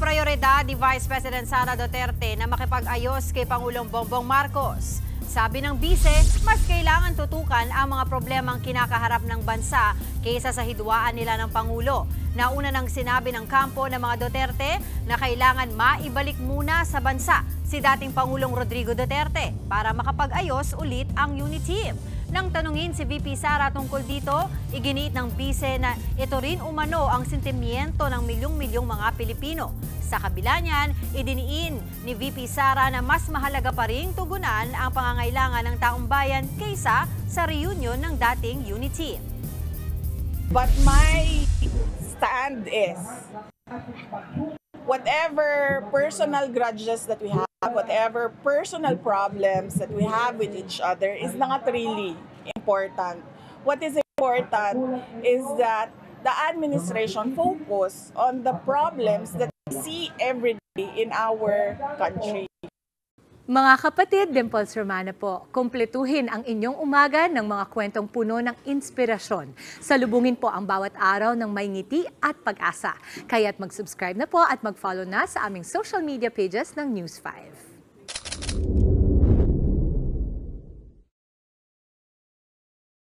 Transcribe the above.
prioridad ni Vice President Sara Duterte na makipag-ayos kay Pangulong Bongbong Marcos. Sabi ng bise, mas kailangan tutukan ang mga problemang kinakaharap ng bansa kaysa sa hidwaan nila ng Pangulo. Nauna nang sinabi ng kampo ng mga Duterte na kailangan maibalik muna sa bansa si dating Pangulong Rodrigo Duterte para makapag-ayos ulit ang unity team. Nang tanungin si VP Sara tungkol dito, iginiit ng bise na ito rin umano ang sentimiento ng milyong-milyong mga Pilipino. Sa kabila niyan, idiniin ni VP Sara na mas mahalaga pa ring tugunan ang pangangailangan ng taong bayan kaysa sa reunion ng dating unity. But my stand is, whatever personal grudges that we have, whatever personal problems that we have with each other is not really important. What is important is that the administration focus on the problems that we see every day in our country. Mga kapatid, Dimples Romana po, kumpletuhin ang inyong umaga ng mga kwentong puno ng inspirasyon. Salubungin po ang bawat araw ng may ngiti at pag-asa. Kaya't mag-subscribe na po at mag-follow na sa aming social media pages ng News 5.